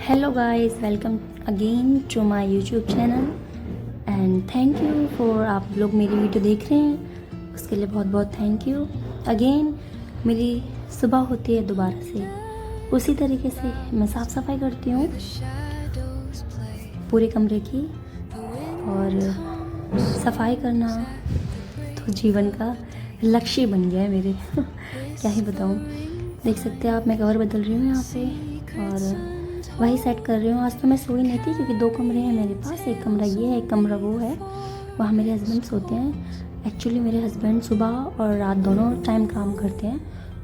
Hello guys, welcome again to my YouTube channel and thank you for आप लोग मेरी video देख रहे हैं उसके लिए बहुत बहुत थैंक यू अगेन। मेरी सुबह होती है दोबारा से उसी तरीके से मैं साफ़ सफाई करती हूँ पूरे कमरे की। और सफाई करना तो जीवन का लक्ष्य बन गया है मेरे क्या ही बताऊँ। देख सकते हैं आप, मैं कवर बदल रही हूँ यहाँ पे और वही सेट कर रही हूँ। आज तो मैं सोई नहीं थी क्योंकि 2 कमरे हैं मेरे पास, एक कमरा ये है, एक कमरा वो है, वहाँ मेरे हस्बैंड सोते हैं। एक्चुअली मेरे हस्बैंड सुबह और रात दोनों टाइम काम करते हैं,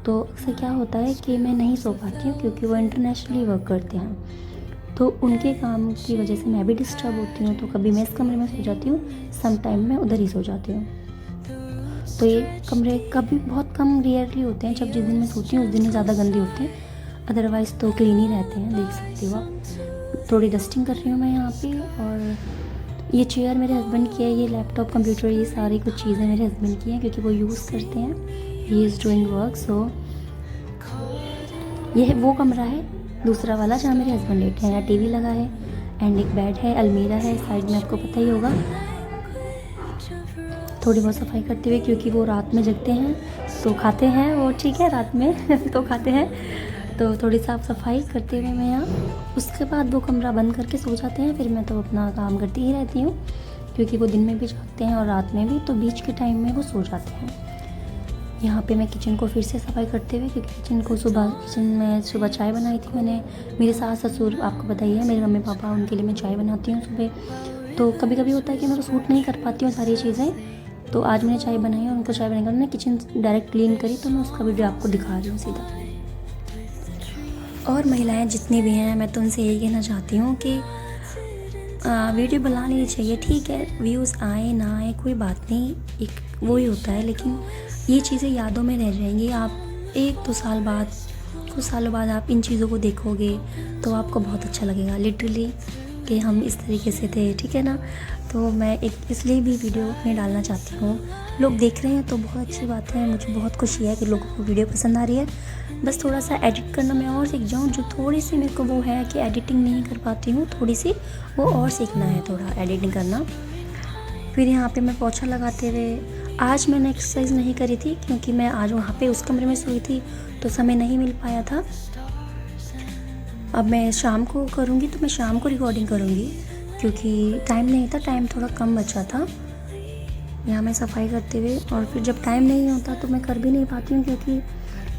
तो अक्सर क्या होता है कि मैं नहीं सो पाती हूँ क्योंकि वो इंटरनेशनली वर्क करते हैं। तो उनके काम की वजह से मैं भी डिस्टर्ब होती हूँ, तो कभी मैं इस कमरे में सो जाती हूँ, सम टाइम मैं उधर ही सो जाती हूँ। तो ये कमरे कभी बहुत कम रेयरली होते हैं, जब जिस दिन मैं सोती हूँ उस दिन ही ज़्यादा गंदे होते हैं, अदरवाइज़ तो क्लीन ही रहते हैं। देख सकते हो आप, थोड़ी डस्टिंग कर रही हूँ मैं यहाँ पे। और ये चेयर मेरे हस्बैंड की है, ये लैपटॉप कंप्यूटर ये सारी कुछ चीज़ें मेरे हस्बैंड की हैं क्योंकि वो यूज़ करते हैं। He is doing work. So ये है वो कमरा है दूसरा वाला जहाँ मेरे हस्बैंड लेटे हैं। यहाँ टीवी लगा है एंड एक बेड है, अलमीरा है साइड में, आपको पता ही होगा। थोड़ी बहुत सफाई करते हुए क्योंकि वो रात में जगते हैं तो खाते हैं वो, ठीक है, रात में तो खाते हैं, तो थोड़ी साफ़ सफाई करते हुए मैं यहाँ, उसके बाद वो कमरा बंद करके सो जाते हैं। फिर मैं तो अपना काम करती ही रहती हूँ क्योंकि वो दिन में भी जागते हैं और रात में भी, तो बीच के टाइम में वो सो जाते हैं। यहाँ पे मैं किचन को फिर से सफाई करते हुए, क्योंकि किचन में सुबह चाय बनाई थी मैंने। मेरे सास ससुर आपको बताइए, मेरे मम्मी पापा, उनके लिए मैं चाय बनाती हूँ सुबह। तो कभी कभी होता है कि मैं सूट नहीं कर पाती हूँ सारी चीज़ें, तो आज मैंने चाय बनाई और उनको चाय बनाकर उन्होंने किचन डायरेक्ट क्लीन करी, तो मैं उसका वीडियो आपको दिखा रही हूँ सीधा। और महिलाएं जितनी भी हैं, मैं तो उनसे यही कहना चाहती हूँ कि वीडियो बना लेनी चाहिए, ठीक है, व्यूज़ आए ना आए कोई बात नहीं, एक वो ही होता है, लेकिन ये चीज़ें यादों में रह जाएंगी। आप 1-2 साल बाद, कुछ सालों बाद आप इन चीज़ों को देखोगे तो आपको बहुत अच्छा लगेगा लिटरली कि हम इस तरीके से थे, ठीक है ना। तो मैं एक इसलिए भी वीडियो में डालना चाहती हूँ। लोग देख रहे हैं तो बहुत अच्छी बात है, मुझे बहुत खुशी है कि लोगों को वीडियो पसंद आ रही है। बस थोड़ा सा एडिट करना मैं और सीख जाऊँ, जो थोड़ी सी मेरे को वो है कि एडिटिंग नहीं कर पाती हूँ, थोड़ी सी वो और सीखना है, थोड़ा एडिटिंग करना। फिर यहाँ पे मैं पोछा लगाते हुए, आज मैंने एक्सरसाइज नहीं करी थी क्योंकि मैं आज वहाँ पे उस कमरे में सोई थी तो समय नहीं मिल पाया था। अब मैं शाम को करूँगी, तो मैं शाम को रिकॉर्डिंग करूँगी क्योंकि टाइम नहीं था, टाइम थोड़ा कम बचा था। यहाँ मैं सफाई करते हुए, और फिर जब टाइम नहीं होता तो मैं कर भी नहीं पाती हूँ क्योंकि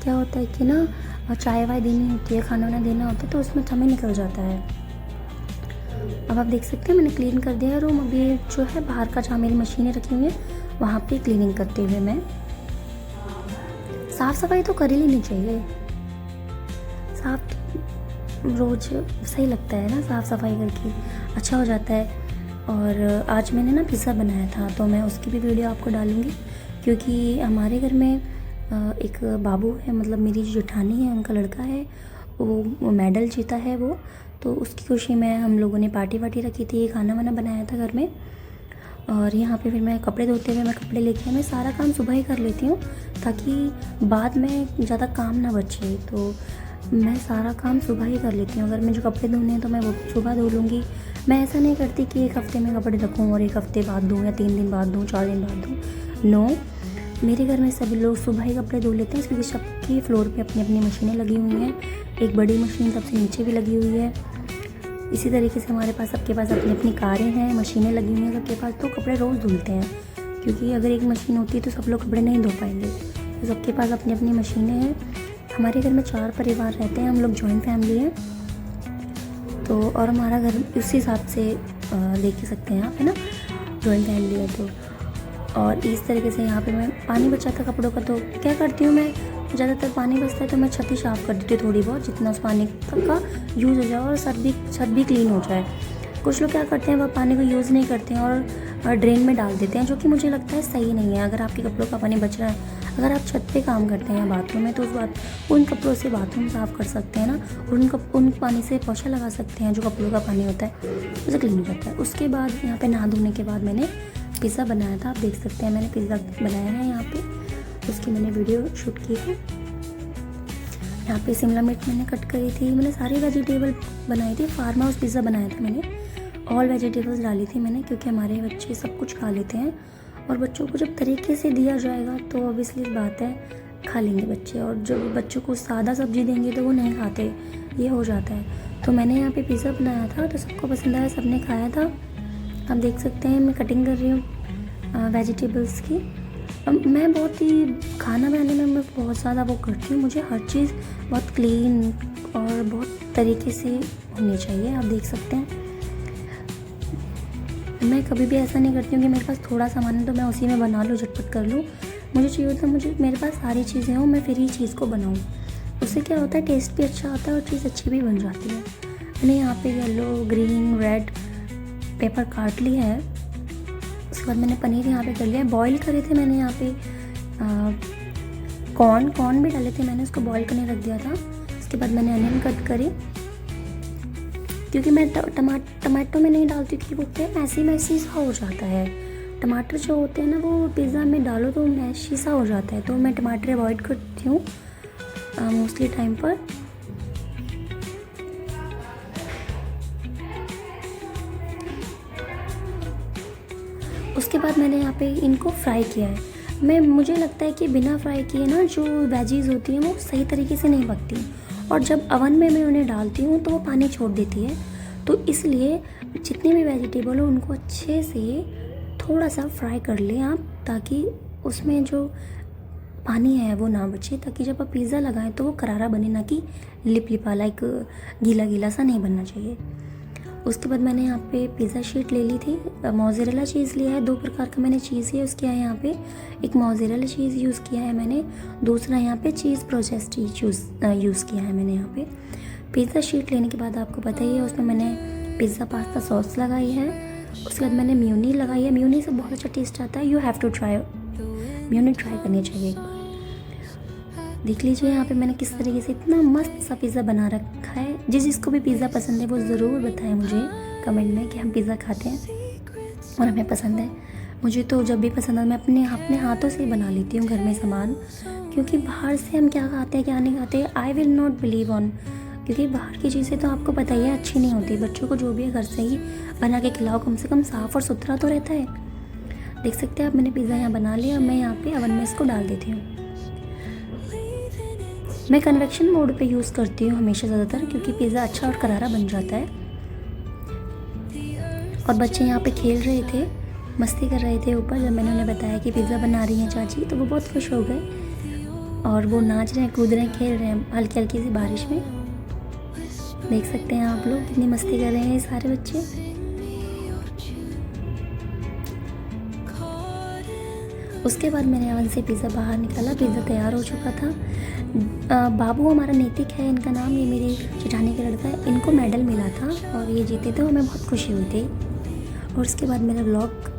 क्या होता है कि ना चाय वाय देनी होती है, खाना वाना देना होता है, तो उसमें समय निकल जाता है। अब आप देख सकते हैं मैंने क्लीन कर दिया है रूम। अभी जो है बाहर का जहाँ मेरी मशीनें रखी हुई हैं वहाँ पे क्लीनिंग करते हुए मैं, साफ़ सफाई तो कर ही लेनी चाहिए, साफ रोज़ सही लगता है ना, साफ़ सफाई करके अच्छा हो जाता है। और आज मैंने ना पिज़्ज़ा बनाया था तो मैं उसकी भी वीडियो आपको डालूँगी क्योंकि हमारे घर में एक बाबू है, मतलब मेरी जो जेठानी है उनका लड़का है, वो मेडल जीता है वो, तो उसकी खुशी में हम लोगों ने पार्टी वार्टी रखी थी, खाना वाना बनाया था घर में। और यहाँ पे फिर मैं कपड़े धोते हुए, मैं कपड़े लेके, मैं सारा काम सुबह ही कर लेती हूँ ताकि बाद में ज़्यादा काम ना बचे, तो मैं सारा काम सुबह ही कर लेती हूँ। अगर मुझे कपड़े धोने हैं तो मैं वो सुबह धो लूँगी। मैं ऐसा नहीं करती कि 1 हफ़्ते में कपड़े रखूँ और 1 हफ़्ते बाद दूँ या 3 दिन बाद दूँ, 4 दिन बाद दूँ। नो, मेरे घर में सभी लोग सुबह ही कपड़े धो लेते हैं क्योंकि सबकी फ्लोर पे अपनी अपनी मशीनें लगी हुई हैं। एक बड़ी मशीन सबसे नीचे भी लगी हुई है। इसी तरीके से हमारे पास, सबके पास अपनी अपनी कारें हैं, मशीनें लगी हुई हैं सबके पास, तो कपड़े रोज़ धुलते हैं क्योंकि अगर एक मशीन होती है तो सब लोग कपड़े नहीं धो पाएंगे, तो सबके पास अपनी अपनी मशीनें हैं। हमारे घर में 4 परिवार रहते हैं, हम लोग जॉइंट फैमिली है, तो और हमारा घर उस हिसाब से देख सकते हैं आप, है ना, जॉइंट फैमिली है तो। और इस तरीके से यहाँ पे मैं पानी बचाता कपड़ों का, तो क्या करती हूँ मैं, ज़्यादातर पानी बचता है तो मैं छत ही साफ़ कर देती हूँ थोड़ी बहुत, जितना उस पानी का यूज़ हो जाए और छत भी क्लीन हो जाए। कुछ लोग क्या करते हैं, वह पानी को यूज़ नहीं करते हैं और ड्रेन में डाल देते हैं, जो कि मुझे लगता है सही नहीं है। अगर आपके कपड़ों का पानी बच रहा है, अगर आप छत पे काम करते हैं बाथरूम में, तो उन कपड़ों से बाथरूम साफ़ कर सकते हैं ना, और उन पानी से पोछा लगा सकते हैं, जो कपड़ों का पानी होता है उसे क्लीन हो जाता है। उसके बाद यहाँ पे नहा धोने के बाद मैंने पिज़्ज़ा बनाया था, आप देख सकते हैं मैंने पिज़्ज़ा बनाया है यहाँ पे, उसकी मैंने वीडियो शूट की है यहाँ पे शिमला मिर्च मैंने कट करी थी, मैंने सारी वेजिटेबल बनाई थी। फार्म हाउस पिज़्ज़ा बनाया था मैंने, ऑल वेजिटेबल्स डाली थी मैंने, क्योंकि हमारे बच्चे सब कुछ खा लेते हैं और बच्चों को जब तरीके से दिया जाएगा तो ऑब्वियसली बात है खा लेंगे बच्चे, और जब बच्चों को सादा सब्जी देंगे तो वो नहीं खाते, ये हो जाता है। तो मैंने यहाँ पे पिज़्ज़ा बनाया था तो सबको पसंद आया, सबने खाया था। आप देख सकते हैं मैं कटिंग कर रही हूँ वेजिटेबल्स की। मैं बहुत ही खाना बनाने में मैं बहुत ज़्यादा वो करती हूँ, मुझे हर चीज़ बहुत क्लीन और बहुत तरीके से होनी चाहिए। आप देख सकते हैं मैं कभी भी ऐसा नहीं करती हूँ कि मेरे पास थोड़ा सामान है तो मैं उसी में बना लूँ, झटपट कर लूँ। मुझे चाहिए होता है मुझे मेरे पास सारी चीज़ें हों, मैं फिर ही चीज़ को बनाऊँ। उससे क्या होता है टेस्ट भी अच्छा आता है और चीज़ अच्छी भी बन जाती है। मैंने यहाँ पे येलो, ग्रीन, रेड पेपर काट लिया है। उसके बाद मैंने पनीर यहाँ पे कर लिया है। बॉईल करे थे मैंने यहाँ पे कॉर्न भी डाले थे मैंने, उसको बॉईल करने रख दिया था। उसके बाद मैंने अनियन कट करी, क्योंकि मैं टमाटो में नहीं डालती क्योंकि वो क्या मैसी सा हो जाता है। टमाटर जो होते हैं ना वो पिज़्ज़ा में डालो तो मैशी सा हो जाता है, तो मैं टमाटर अवॉइड करती हूँ मोस्टली टाइम पर। उसके बाद मैंने यहाँ पे इनको फ्राई किया है। मुझे लगता है कि बिना फ्राई किए ना जो वेजीज़ होती हैं वो सही तरीके से नहीं पकती, और जब अवन में मैं उन्हें डालती हूँ तो वो पानी छोड़ देती है। तो इसलिए जितनी भी वेजिटेबल हो उनको अच्छे से थोड़ा सा फ्राई कर लें आप, ताकि उसमें जो पानी है वो ना बचे, ताकि जब आप पिज़्ज़ा लगाएं तो वो करारा बने, ना कि लिपा लाइक गीला गीला सा नहीं बनना चाहिए। उसके बाद मैंने यहाँ पे पिज़्ज़ा शीट ले ली थी, मोज़रेला चीज़ लिया है। 2 प्रकार का मैंने चीज़ यूज़ किया है यहाँ पे, एक मोज़रेला चीज़ यूज़ किया है मैंने, दूसरा यहाँ पे चीज़ प्रोसेस्ड यूज़ किया है मैंने यहाँ पे। पिज़्ज़ा शीट लेने के बाद आपको पता ही है उसमें मैंने पिज़्ज़ा पास्ता सॉस लगाई है। उसके बाद मैंने म्यूनी लगाई है। म्यूनी से बहुत अच्छा टेस्ट आता है, यू हैव टू ट्राई, म्यूनी ट्राई करनी चाहिए एक बार। देख लीजिए यहाँ पे मैंने किस तरीके से इतना मस्त सा पिज़्ज़ा बना रखा है। जिसको भी पिज़्ज़ा पसंद है वो ज़रूर बताएं मुझे कमेंट में कि हम पिज़्ज़ा खाते हैं और हमें पसंद है। मुझे तो जब भी पसंद है मैं अपने हाथों से ही बना लेती हूँ घर में सामान, क्योंकि बाहर से हम क्या खाते हैं क्या नहीं खाते, I will not believe on, क्योंकि बाहर की चीज़ें तो आपको पता ही है अच्छी नहीं होती। बच्चों को जो भी है घर से ही बना के खिलाओ, कम से कम साफ़ और सुथरा तो रहता है। देख सकते हैं आप मैंने पिज़्ज़ा यहाँ बना लिया। मैं यहाँ पे अवन में इसको डाल देती हूँ। मैं कन्वेक्शन मोड पे यूज़ करती हूँ हमेशा ज़्यादातर, क्योंकि पिज़्ज़ा अच्छा और करारा बन जाता है। और बच्चे यहाँ पे खेल रहे थे, मस्ती कर रहे थे ऊपर। जब मैंने उन्हें बताया कि पिज़्ज़ा बना रही हैं चाची तो वो बहुत खुश हो गए और वो नाच रहे हैं, कूद रहे हैं, खेल रहे हैं हल्की हल्की सी बारिश में। देख सकते हैं आप लोग कितनी मस्ती कर रहे हैं ये सारे बच्चे। उसके बाद मैंने ओवन से पिज़्ज़ा बाहर निकाला, पिज़्ज़ा तैयार हो चुका था। बाबू हमारा नैतिक है इनका नाम, ये मेरे जेठानी का लड़का है। इनको मेडल मिला था और ये जीते थे और मैं बहुत खुशी हुई थी। और उसके बाद मेरा व्लॉग